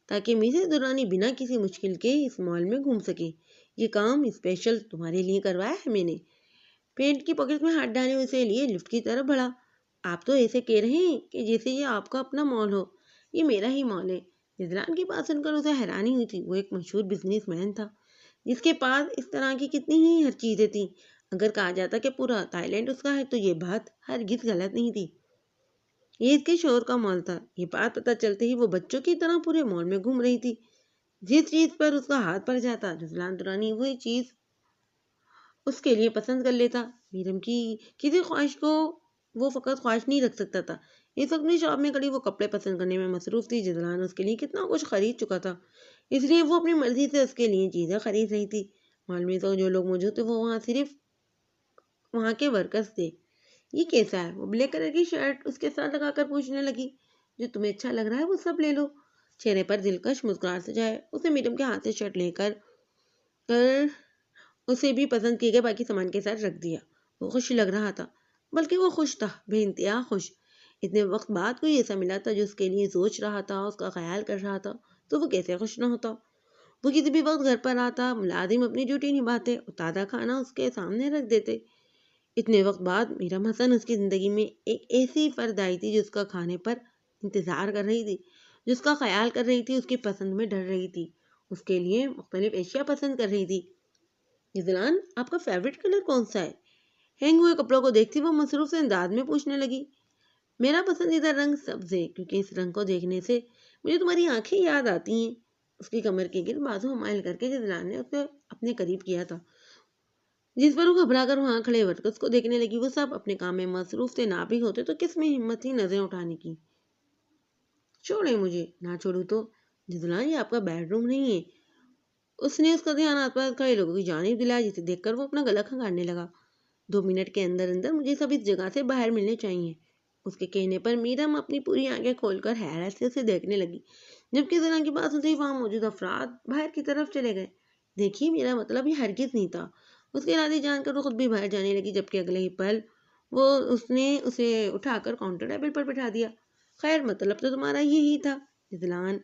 تاکہ مسز درانی بنا کسی مشکل کے اس مال میں گھوم سکے۔ یہ کام اسپیشل تمہارے لیے کروایا ہے میں نے۔ پینٹ کی پاکٹ میں ہاتھ ڈالے اسے لیے لفٹ کی طرف بڑھا۔ آپ تو ایسے کہہ رہے ہیں کہ جیسے یہ آپ کا اپنا مال ہو، یہ میرا ہی مال ہے۔ جزلان کی بات سن کر اسے حیرانی ہوئی تھی۔ وہ ایک مشہور بزنس مین تھا جس کے پاس اس طرح کی کتنی ہی ہر چیزیں تھیں۔ اگر کہا جاتا کہ پورا تھائی لینڈ اس کا ہے تو یہ بات ہرگز غلط نہیں تھی۔ یہ اس کے شوہر کا مال تھا۔ یہ بات پتہ چلتے ہی وہ بچوں کی طرح پورے مال میں گھوم رہی تھی۔ جس چیز پر اس کا ہاتھ پڑ جاتا جزلان درانی وہی چیز اس کے لیے پسند کر لیتا۔ میرم کی کسی خواہش کو وہ فقط خواہش نہیں رکھ سکتا تھا، اس وقت اپنی شاپ میں کھڑی وہ کپڑے پسند کرنے میں مصروف تھی۔ جدلان اس کے لیے کتنا کچھ خرید چکا تھا، اس لیے وہ اپنی مرضی سے اس کے لیے چیزیں خرید رہی تھی۔ مال میں تو جو لوگ موجود تھے وہ وہاں صرف وہاں کے ورکرز تھے۔ یہ کیسا ہے؟ وہ بلیک کلر کی شرٹ اس کے ساتھ لگا کر پوچھنے لگی۔ جو تمہیں اچھا لگ رہا ہے وہ سب لے لو۔ چہرے پر دلکش مسکراہٹ سجائے اس نے میڈم کے ہاتھ سے شرٹ لے کر اسے بھی پسند کیے گئے باقی سامان کے ساتھ رکھ دیا۔ وہ خوش لگ رہا تھا، بلکہ وہ خوش تھا، بے انتہا خوش۔ اتنے وقت بعد کوئی ایسا ملا تھا جو اس کے لیے سوچ رہا تھا، اس کا خیال کر رہا تھا، تو وہ کیسے خوش نہ ہوتا۔ وہ کسی بھی وقت گھر پر آتا، ملازم اپنی ڈیوٹی نبھاتے اور تازہ کھانا اس کے سامنے رکھ دیتے۔ اتنے وقت بعد میرم حسن اس کی زندگی میں ایک ایسی فرد آئی تھی جو اس کا کھانے پر انتظار کر رہی تھی، جو اس کا خیال کر رہی تھی، اس کی پسند میں ڈر رہی تھی، اس کے لیے مختلف اشیاء پسند کر رہی تھی۔ یزلان، آپ کا فیوریٹ کلر کون سا ہے؟ ہینگ ہوئے کپڑوں کو دیکھتی وہ مصروف سے انداز میں پوچھنے لگی۔ میرا پسندیدہ رنگ سبز ہے، کیونکہ اس رنگ کو دیکھنے سے مجھے تمہاری آنکھیں یاد آتی ہیں۔ اس کی کمر کے گرد بازو حمائل کر کے یزلان نے اسے اپنے قریب کیا تھا، جس پر وہ گھبرا کر وہاں کھڑے ورکرز کو دیکھنے لگی۔ وہ سب اپنے کام میں مصروف تھے، نہ بھی ہوتے تو کس میں ہمت تھی نظریں اٹھانے کی۔ چھوڑیں مجھے۔ نہ چھوڑوں تو؟ یزلان، یہ آپ کا بیڈ روم نہیں ہے۔ اس نے اس کا دھیان آس پاس کھڑے لوگوں کی جانب دلایا، جسے دیکھ کر وہ اپنا گلا کھنگالنے لگا۔ 2 منٹ کے اندر اندر مجھے سب اس جگہ سے باہر ملنے چاہیے۔ اس کے کہنے پر میرم اپنی پوری آنکھیں کھول کر حیرت سے اسے دیکھنے لگی، جبکہ یزلان کی بات سنتے ہی وہاں موجود افراد باہر کی طرف چلے گئے۔ دیکھیے، میرا مطلب یہ ہرگز نہیں تھا۔ اس کے ارادے جان کر وہ خود بھی باہر جانے لگی، جبکہ اگلے ہی پل اس نے اسے اٹھا کر کاؤنٹر ٹیبل پر بٹھا دیا۔ خیر، مطلب تو تمہارا یہی تھا یزلان۔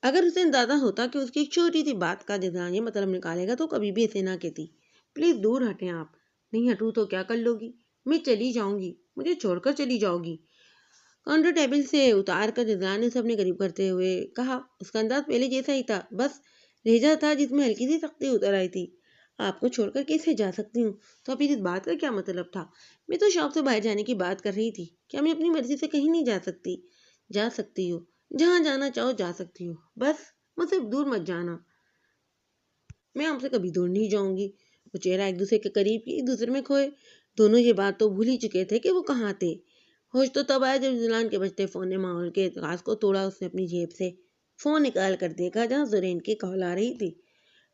اگر اسے اندازہ ہوتا کہ اس کی ایک چھوٹی سی بات کا یزلان یہ مطلب نکالے گا تو کبھی بھی اسے نہ کہتی۔ پلیز دور ہٹیں آپ۔ نہیں ہٹوں تو کیا کر لو گی؟ میں چلی جاؤں گی، مجھے چھوڑ کر چلی جاؤ گی۔ کاؤنٹر ٹیبل سے اتار کر یزلان نے اسے اپنے قریب کرتے ہوئے کہا۔ اس کا انداز پہلے جیسا ہی تھا، بس لہجہ تھا جس میں ہلکی سی سختی اتر آئی تھی۔ آپ کو چھوڑ کر کیسے جا سکتی ہوں؟ تو پھر اس بات کا کیا مطلب تھا؟ میں تو شاپ سے باہر جانے کی بات کر رہی تھی۔ کیا میں اپنی مرضی سے کہیں نہیں جا سکتی؟ جا سکتی ہو، جہاں جانا چاہو جا سکتی ہو، بس مجھ سے دور مت جانا۔ میں آپ سے کبھی دور نہیں جاؤں گی۔ وہ چہرہ ایک دوسرے کے قریب کی ایک دوسرے میں کھوئے۔ دونوں یہ بات تو بھول ہی چکے تھے کہ وہ کہاں تھے۔ ہوش تو تب آیا جب یزلان کے بجتے فون نے ماحول کے اتراس کو توڑا۔ اس نے اپنی جیب سے فون نکال کر دیکھا جہاں زرین کی کال آ رہی تھی۔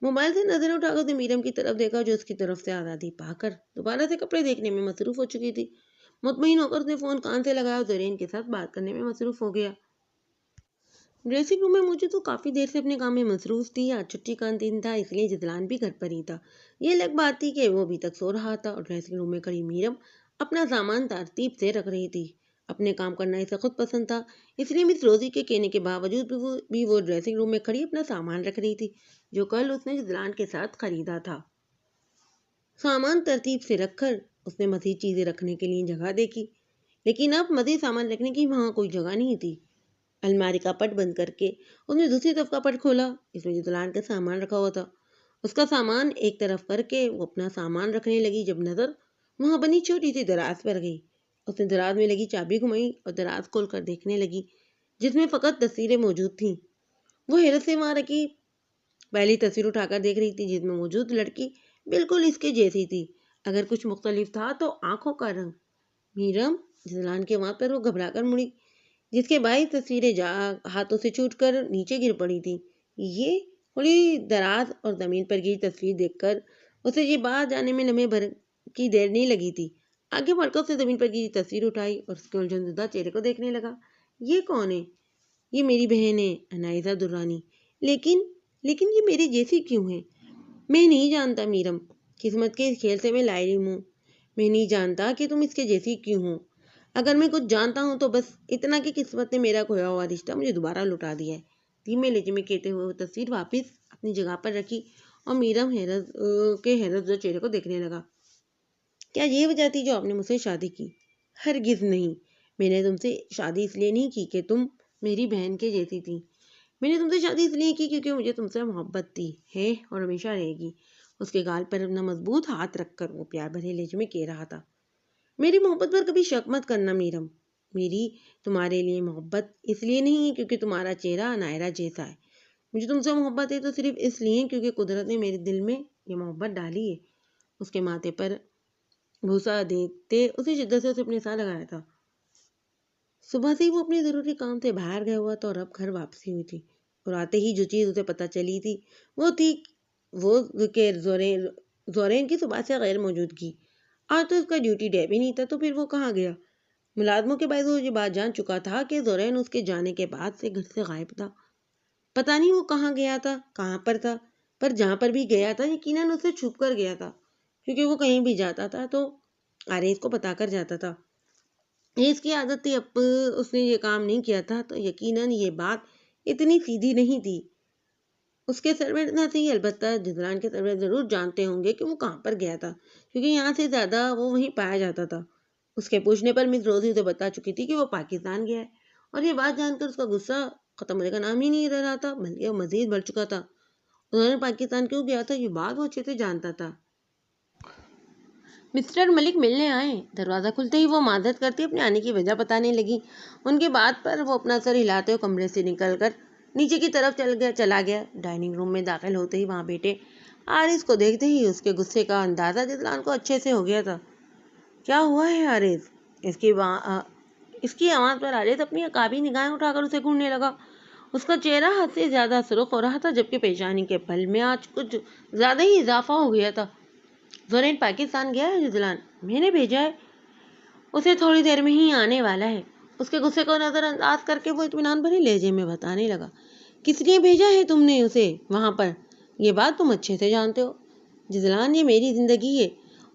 موبائل سے نظر اٹھا کر میرم کی طرف دیکھا جو اس کی طرف سے آزادی پا کر دوبارہ سے کپڑے دیکھنے میں مصروف ہو چکی تھی۔ مطمئن ہو کر اس نے فون کان سے لگایا اور زرین کے ساتھ بات کرنے میں مصروف ہو گیا۔ ڈریسنگ روم میں موجود وہ کافی دیر سے اپنے کام میں مصروف تھی۔ آج چھٹی کا دن تھا، اس لیے یزلان بھی گھر پر ہی تھا۔ یہ الگ بات تھی کہ وہ ابھی تک سو رہا تھا اور ڈریسنگ روم میں کھڑی میرم اپنا سامان ترتیب سے رکھ رہی تھی۔ اپنے کام کرنا اسے خود پسند تھا، اس لیے مس روزی کے کہنے کے باوجود بھی وہ ڈریسنگ روم میں کھڑی اپنا سامان رکھ رہی تھی جو کل اس نے یزلان کے ساتھ خریدا تھا۔ سامان ترتیب سے رکھ کر اس نے مزید چیزیں رکھنے کے لیے جگہ دیکھی، لیکن اب مزید سامان رکھنے کی وہاں کوئی جگہ نہیں تھی۔ الماری کا پٹ بند کر کے اس نے دوسری طرف کا پٹ کھولا، اس میں یزلان کا سامان رکھا ہوا تھا۔ اس کا سامان ایک طرف کر کے وہ اپنا سامان رکھنے لگی جب نظر وہاں بنی چھوٹی سی دراز پر گئی۔ اس نے دراز میں لگی چابی گھمائی اور دراز کھول کر دیکھنے لگی جس میں فقط تصویریں موجود تھیں۔ وہ حیرت سے وہاں رکھی پہلی تصویر اٹھا کر دیکھ رہی تھی جس میں موجود لڑکی بالکل اس کے جیسی تھی، اگر کچھ مختلف تھا تو آنکھوں کا رنگ۔ میرم، یزلان کے وہاں پر وہ گھبرا کر مڑی، جس کے باعث تصویریں ہاتھوں سے چھوٹ کر نیچے گر پڑی تھی۔ یہ تھوڑی دراز اور زمین پر گری تصویر دیکھ کر اسے یہ بات جانے میں لمحے بھر کی دیر نہیں لگی تھی۔ آگے بڑھ کر اسے زمین پر گری تصویر اٹھائی اور اس کے الجھن زدہ چہرے کو دیکھنے لگا۔ یہ کون ہے؟ یہ میری بہن ہے، انائزہ درانی۔ لیکن یہ میرے جیسی کیوں ہے؟ میں نہیں جانتا میرم، قسمت کے اس کھیل سے میں لاعلم ہوں۔ میں نہیں جانتا کہ تم اس کے جیسی کیوں ہو۔ اگر میں کچھ جانتا ہوں تو بس اتنا کہ قسمت نے میرا کھویا ہوا رشتہ مجھے دوبارہ لوٹا دیا ہے۔ دھیمے لہجے میں کہتے ہوئے وہ تصویر واپس اپنی جگہ پر رکھی اور میرم حیرت زدہ چہرے کو دیکھنے لگا۔ کیا یہ وجہ تھی جو آپ نے مجھ سے شادی کی؟ ہرگز نہیں، میں نے تم سے شادی اس لیے نہیں کی کہ تم میری بہن کے جیسی تھی۔ میں نے تم سے شادی اس لیے کی کیونکہ مجھے تم سے محبت تھی، ہے اور ہمیشہ رہے گی۔ اس کے گال پر اپنا مضبوط ہاتھ رکھ کر وہ پیار بھرے لہجے میں کہہ رہا تھا۔ میری محبت پر کبھی شک مت کرنا میرم۔ میری تمہارے لیے محبت اس لیے نہیں ہے کیونکہ تمہارا چہرہ نائرہ جیسا ہے۔ مجھے تم سے محبت ہے تو صرف اس لیے کیونکہ قدرت نے میرے دل میں یہ محبت ڈالی ہے۔ اس کے ماتھے پر بوسہ دیتے اسے شدت سے اسے اپنے ساتھ لگایا تھا۔ صبح سے ہی وہ اپنے ضروری کام سے باہر گیا ہوا تھا اور اب گھر واپسی ہوئی تھی، اور آتے ہی جو چیز اسے پتہ چلی تھی وہ تھی کہ زورین کی صبح سے غیر موجودگی۔ آج تو اس کا ڈیوٹی ڈے بھی نہیں تھا، تو پھر وہ کہاں گیا؟ ملازموں کے باعث وہ یہ بات جان چکا تھا کہ زورین اس کے جانے کے بعد سے گھر سے غائب تھا۔ پتہ نہیں وہ کہاں گیا تھا، کہاں پر تھا، پر جہاں پر بھی گیا تھا یقیناً اسے چھپ کر گیا تھا، کیونکہ وہ کہیں بھی جاتا تھا تو آریز کو بتا کر جاتا تھا۔ یہ اس کی عادت تھی، اب اس نے یہ کام نہیں کیا تھا تو یقیناً یہ بات اتنی سیدھی نہیں تھی۔ اس کے سرورنٹ نہ تھی، البتہ جزلان کے سرورنٹ ضرور جانتے ہوں گے کہ وہ کہاں پر گیا تھا، کیونکہ یہاں سے زیادہ وہ وہیں پایا جاتا تھا۔ اس کے پوچھنے پر مس روزی اسے بتا چکی تھی کہ وہ پاکستان گیا ہے، اور یہ بات جان کر اس کا غصہ ختم ہونے کا نام ہی نہیں رہا تھا، بلکہ وہ مزید بڑھ چکا تھا۔ انہوں نے پاکستان کیوں گیا تھا یہ بات وہ اچھے سے جانتا تھا۔ مسٹر ملک ملنے آئے۔ دروازہ کھلتے ہی وہ معذرت کرتی اپنے آنے کی وجہ بتانے لگی۔ ان کی بات پر وہ اپنا سر ہلاتے ہوئے کمرے سے نکل کر نیچے کی طرف چلا گیا۔ ڈائننگ روم میں داخل ہوتے ہی وہاں بیٹے آرز کو دیکھتے ہی اس کے غصے کا اندازہ جزلان کو اچھے سے ہو گیا تھا۔ کیا ہوا ہے آرز؟ اس کی آواز پر آرز اپنی عقابی نگاہیں اٹھا کر اسے گھورنے لگا۔ اس کا چہرہ حد سے زیادہ سرخ ہو رہا تھا، جبکہ پیشانی کے بل میں آج کچھ زیادہ ہی اضافہ ہو گیا تھا۔ زورین پاکستان گیا ہے جزلان، میں نے بھیجا ہے، اسے تھوڑی دیر میں ہی آنے والا ہے۔ اس کے غصے کو نظر انداز کر کے وہ اطمینان بھرے لہجے میں بتانے لگا۔ کس لیے بھیجا ہے تم نے اسے وہاں پر؟ یہ بات تم اچھے سے جانتے ہو جزلان، یہ میری زندگی ہے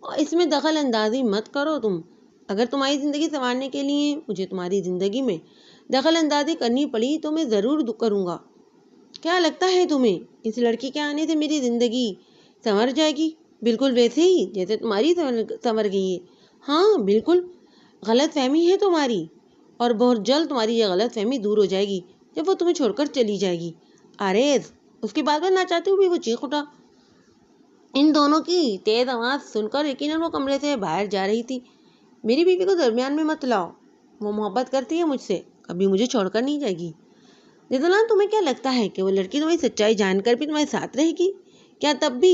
اور اس میں دخل اندازی مت کرو تم۔ اگر تمہاری زندگی سنوارنے کے لیے مجھے تمہاری زندگی میں دخل اندازی کرنی پڑی تو میں ضرور کروں گا۔ کیا لگتا ہے تمہیں اس لڑکی کے آنے سے میری زندگی سنور جائے گی؟ بالکل ویسے ہی جیسے تمہاری سنور گئی ہے۔ ہاں بالکل، غلط فہمی ہے تمہاری، اور بہت جلد تمہاری یہ غلط فہمی دور ہو جائے گی جب وہ تمہیں چھوڑ کر چلی جائے گی۔ آریز، اس کی بات پر نہ چاہتے ہوئے وہ چیخ اٹھا۔ ان دونوں کی تیز آواز سن کر یقیناً وہ کمرے سے باہر جا رہی تھی۔ میری بیوی کو درمیان میں مت لاؤ، وہ محبت کرتی ہے مجھ سے، کبھی مجھے چھوڑ کر نہیں جائے گی۔ جزلان، تمہیں کیا لگتا ہے کہ وہ لڑکی تمہاری سچائی جان کر بھی تمہارے ساتھ رہے گی؟ کیا تب بھی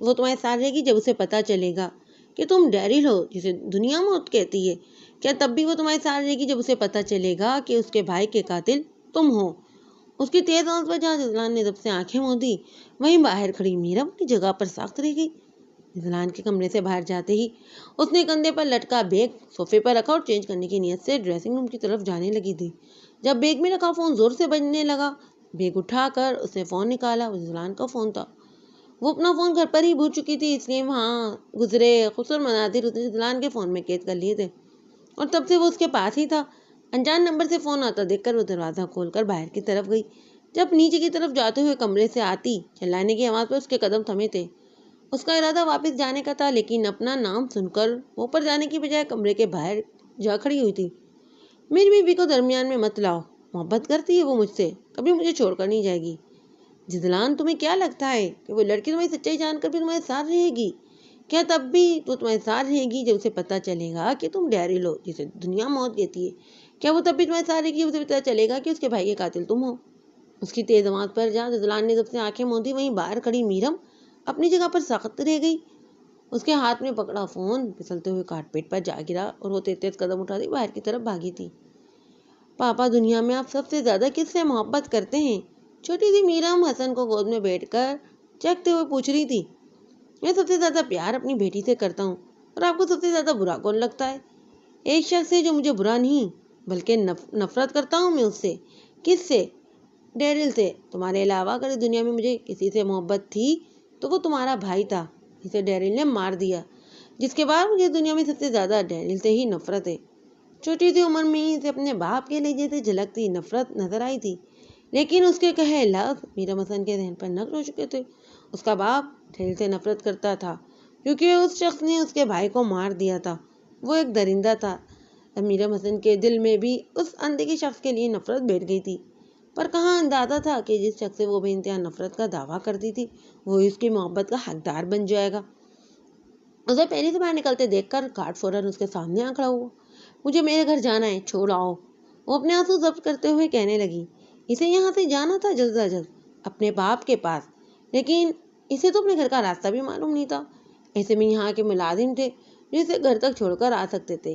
وہ تمہارے ساتھ رہے گی جب اسے پتہ چلے گا کہ تم ڈیرل ہو جسے دنیا موت کہتی ہے؟ کیا تب بھی وہ تمہارے ساتھ رہے گی جب اسے پتہ چلے گا کہ اس کے بھائی کے قاتل تم ہو؟ اس کی تیز آواز پر جہاں جزلان نے جب سے آنکھیں موندی وہیں باہر کھڑی میرم اپنی جگہ پر ساخت رہ گئی۔ جزلان کے کمرے سے باہر جاتے ہی اس نے کندھے پر لٹکا بیگ صوفے پر رکھا اور چینج کرنے کی نیت سے ڈریسنگ روم کی طرف جانے لگی تھی۔ جب بیگ میں رکھا فون زور سے بجنے لگا، بیگ اٹھا کر اس نے فون نکالا۔ وہ جزلان کا فون تھا۔ وہ اپنا فون گھر پر ہی بھول چکی تھی، اس لیے وہاں گزرے خوبصورت مناظر اس نے جزلان کے فون میں قید کر لیے تھے، اور تب سے وہ اس کے پاس ہی تھا۔ انجان نمبر سے فون آتا دیکھ کر وہ دروازہ کھول کر باہر کی طرف گئی۔ جب نیچے کی طرف جاتے ہوئے کمرے سے آتی چلانے کی آواز پر اس کے قدم تھمے تھے۔ اس کا ارادہ واپس جانے کا تھا، لیکن اپنا نام سن کر وہ اوپر جانے کی بجائے کمرے کے باہر جا کھڑی ہوئی تھی۔ میری بیوی کو درمیان میں مت لاؤ، محبت کرتی ہے وہ مجھ سے، کبھی مجھے چھوڑ کر نہیں جائے گی۔ جزلان، تمہیں کیا لگتا ہے کہ وہ لڑکی تمہاری سچائی جان کر بھی تمہارے ساتھ رہے گی؟ کیا تب بھی وہ تمہارے ساتھ رہے گی جب اسے پتہ چلے گا کہ تم ڈیرل ہو جسے دنیا موت کہتی ہے؟ کیا وہ تب بھی تمہارے ساتھ رہے گی جب اسے پتہ چلے گا کہ اس کے بھائی کے قاتل تم ہو؟ اس کی تیز آواز پر جہاں جزلان نے جب سے آنکھیں موندی وہیں باہر کھڑی میرم اپنی جگہ پر سخت رہ گئی۔ اس کے ہاتھ میں پکڑا فون پھسلتے ہوئے کارپیٹ پر جا گرا اور وہ تیز قدم اٹھاتی باہر کی طرف بھاگی تھی۔ پاپا، دنیا میں آپ سب سے زیادہ کس سے محبت کرتے ہیں؟ چھوٹی سی میرم حسن کو گود میں بیٹھ کر چکتے ہوئے پوچھ رہی تھی۔ میں سب سے زیادہ پیار اپنی بیٹی سے کرتا ہوں، اور آپ کو سب سے زیادہ برا کون لگتا ہے؟ ایک شخص ہے جو مجھے برا نہیں بلکہ نفرت کرتا ہوں میں اس سے۔ کس سے؟ ڈیرل سے۔ تمہارے علاوہ اگر اس دنیا میں مجھے کسی سے محبت تھی تو وہ تمہارا بھائی تھا جسے ڈیرل نے مار دیا، جس کے بعد مجھے دنیا میں سب سے زیادہ ڈیرل سے ہی نفرت ہے۔ چھوٹی سی عمر میں ہی اسے اپنے باپ کے لہجے سے جھلکتی نفرت نظر آئی تھی، لیکن اس کے کہے لفظ میرم حسن کے ذہن پر نقش ہو چکے تھے۔ اس کا باپ ڈیرل سے نفرت کرتا تھا کیونکہ اس شخص نے اس کے بھائی کو مار دیا تھا، وہ ایک درندہ تھا۔ اب میرم حسن کے دل میں بھی اس اندھے شخص کے لیے نفرت بیٹھ گئی تھی، پر کہاں اندازہ تھا کہ جس شخص سے وہ بے انتہا نفرت کا دعویٰ کرتی تھی وہ اس کی محبت کا حقدار بن جائے گا۔ اسے پہلے سے باہر نکلتے دیکھ کر گارڈ فوراً اس کے سامنے آ کھڑا ہوا۔ مجھے میرے گھر جانا ہے، چھوڑ آؤ، وہ اپنے آنسو ضبط کرتے ہوئے کہنے لگی۔ اسے یہاں سے جانا تھا جلد از جلد اپنے باپ کے پاس، لیکن اسے تو اپنے گھر کا راستہ بھی معلوم نہیں تھا۔ ایسے میں یہاں کے ملازم تھے جو اسے گھر تک چھوڑ کر آ سکتے تھے۔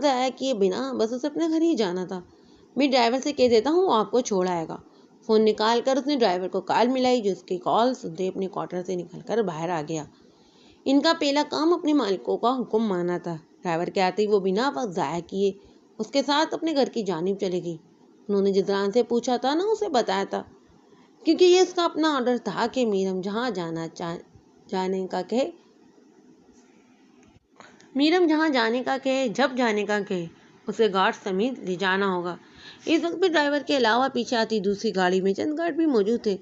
ضائع کیے بنا بس اسے اپنے گھر ہی جانا تھا۔ میں ڈرائیور سے کہہ دیتا ہوں وہ آپ کو چھوڑ آئے گا۔ فون نکال کر اس نے ڈرائیور کو کال ملائی، جو اس کی کال سنتے اپنے کوارٹر سے نکل کر باہر آ گیا۔ ان کا پہلا کام اپنے مالکوں کا حکم مانا تھا۔ ڈرائیور کے آتے ہی وہ بنا وقت ضائع کیے اس کے ساتھ اپنے گھر کی جانب چلے گئی۔ انہوں نے جدران سے پوچھا تھا نہ اسے بتایا تھا، کیونکہ یہ اس کا اپنا آرڈر تھا کہ میرم جہاں جانے کا کہے جب جانے کا کہے اسے گارڈ سمیت لے جانا ہوگا۔ اس وقت بھی ڈرائیور کے علاوہ پیچھے آتی دوسری گاڑی میں چند گارڈ بھی موجود تھے۔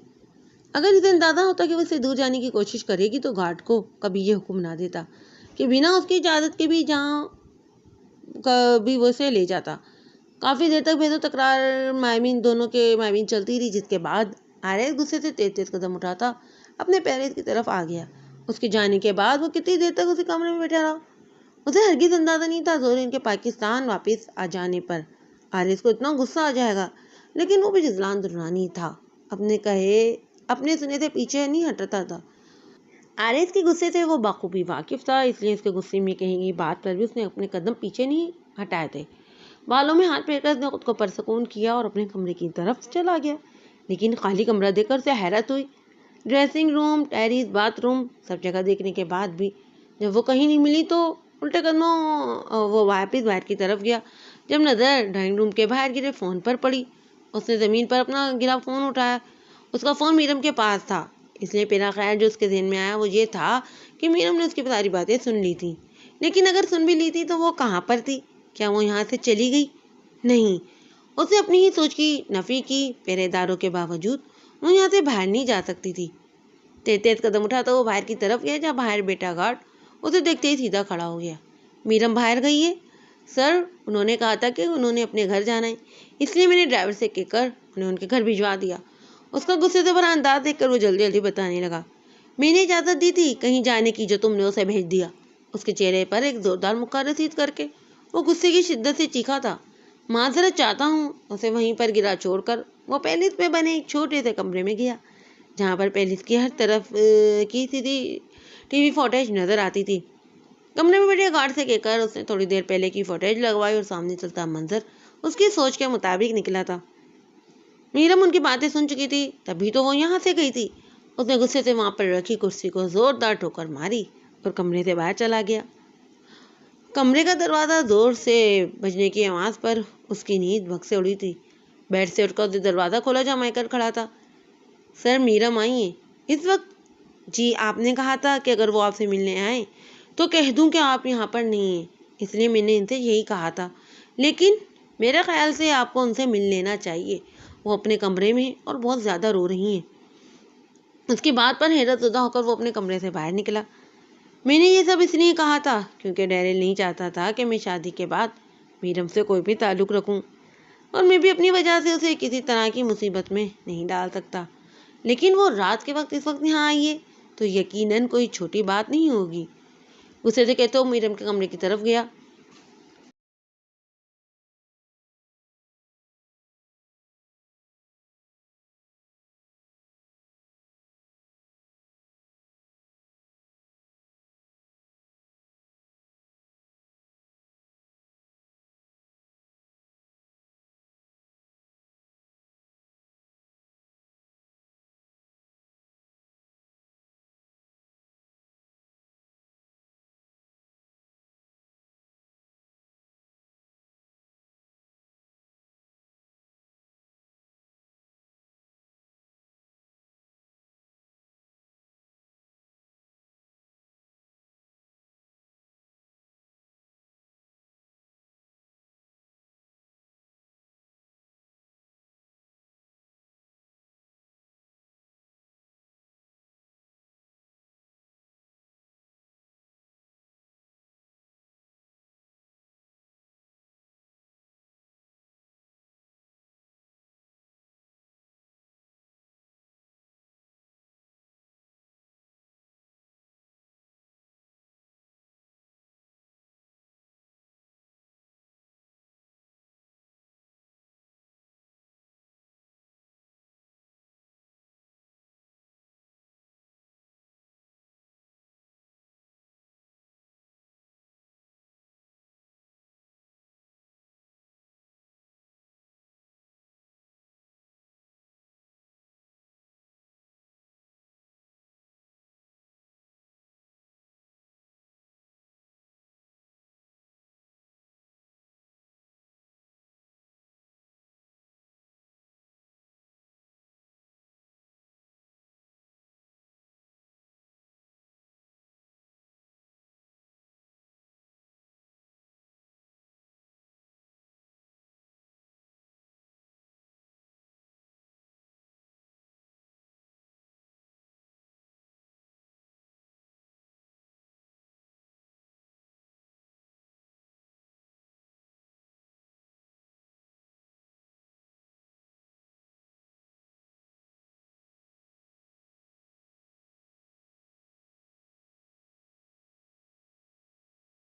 اگر اسے اندازہ ہوتا کہ وہ اس سے دور جانے کی کوشش کرے گی تو گارڈ کو کبھی یہ حکم نہ دیتا کہ بنا اس کی اجازت کے بھی جہاں کبھی وہ اسے لے جاتا۔ کافی دیر تک بحث و تکرار دونوں کے مابین چلتی رہی، جس کے بعد آریس غصے سے تیز تیز قدم اٹھاتا اپنے پیرس کی طرف آ گیا۔ اس کے جانے کے بعد وہ کتنی دیر تک اسی کمرے میں بیٹھا رہا، اسے ہرگز اندازہ نہیں تھا زورین کے پاکستان واپس آ جانے پر آریس کو اتنا غصہ آ جائے گا، لیکن وہ بھی جزلان درانی تھا، اپنے سنے سے پیچھے نہیں ہٹتا تھا۔ آریس کے غصے سے وہ بخوبی واقف تھا، اس لیے اس کے غصے میں کہیں گی بات پر بھی اس نے اپنے قدم پیچھے نہیں ہٹائے تھے۔ بالوں میں ہاتھ پھیر کر اس نے خود کو پرسکون کیا اور اپنے کمرے کی طرف چلا گیا، لیکن خالی کمرہ دیکھ کر اسے حیرت ہوئی۔ Dressing room, terrace, bath room, سب جگہ دیکھنے کے بعد بھی جب وہ کہیں نہیں ملی تو الٹے قدموں وہ واپس باہر کی طرف گیا۔ جب نظر ڈرائنگ روم کے باہر گرے فون پر پڑی، اس نے زمین پر اپنا گرا فون اٹھایا۔ اس کا فون میرم کے پاس تھا، اس لیے پہلا خیال جو اس کے ذہن میں آیا وہ یہ تھا کہ میرم نے اس کی ساری باتیں سن لی تھی، لیکن اگر سن بھی لی تھی تو وہ کہاں پر تھی؟ کیا وہ یہاں سے چلی گئی؟ نہیں، اس نے اپنی ہی سوچ کی نفی کی، پہرے داروں کے باوجود وہ یہاں سے باہر نہیں جا سکتی تھی۔ تیز تیز قدم اٹھاتا وہ باہر کی طرف گیا، جہاں باہر بیٹا گارڈ اسے دیکھتے ہی سیدھا کھڑا ہو گیا۔ میرم باہر گئی ہے سر، انہوں نے کہا تھا کہ انہوں نے اپنے گھر جانا ہے، اس لیے میں نے ڈرائیور سے کہہ کر انہیں ان کے گھر بھجوا دیا۔ اس کا غصے سے بھرا انداز دیکھ کر وہ جلدی جلدی بتانے لگا، میں نے اجازت دی تھی کہیں جانے کی جو تم نے اسے بھیج دیا۔ اس کے چہرے پر ایک زوردار مکہ رسید کر کے وہ غصے کی شدت سے چیخا تھا، معذرت چاہتا ہوں۔ اسے وہیں پر گرا چھوڑ کر وہ پیلس میں بنے ایک چھوٹے سے کمرے میں گیا، جہاں پر پیلس کی ہر طرف کی سیدھی ٹی وی فوٹیج نظر آتی تھی۔ کمرے میں بیٹھے گارڈ سے کہہ کر اس نے تھوڑی دیر پہلے کی فوٹیج لگوائی اور سامنے چلتا منظر اس کی سوچ کے مطابق نکلا تھا۔ میرم ان کی باتیں سن چکی تھی، تبھی تو وہ یہاں سے گئی تھی۔ اس نے غصے سے وہاں پر رکھی کرسی کو زوردار ٹھوکر ماری اور کمرے سے باہر چلا گیا۔ کمرے کا دروازہ زور سے بجنے کی آواز پر اس کی نیند بھگ سے اڑی تھی۔ بیڈ سے اٹھ کر اس نے دروازہ کھولا جہاں مائیکل کھڑا تھا۔ سر، میرم آئی ہیں اس وقت؟ جی، آپ نے کہا تھا کہ اگر وہ آپ سے ملنے آئیں تو کہہ دوں کہ آپ یہاں پر نہیں ہیں، اس لیے میں نے ان سے یہی کہا تھا، لیکن میرے خیال سے آپ کو ان سے مل لینا چاہیے، وہ اپنے کمرے میں ہیں اور بہت زیادہ رو رہی ہیں۔ اس کی بات پر حیرت زدہ ہو کر وہ اپنے کمرے سے باہر نکلا۔ میں نے یہ سب اس لیے کہا تھا کیونکہ ڈیرل نہیں چاہتا تھا کہ میں شادی کے بعد میرم سے کوئی بھی تعلق رکھوں، اور میں بھی اپنی وجہ سے اسے کسی طرح کی مصیبت میں نہیں ڈال سکتا، لیکن وہ رات کے وقت اس وقت یہاں آئی ہے تو یقیناً کوئی چھوٹی بات نہیں ہوگی۔ غصے سے کہتے وہ میرم کے کمرے کی طرف گیا۔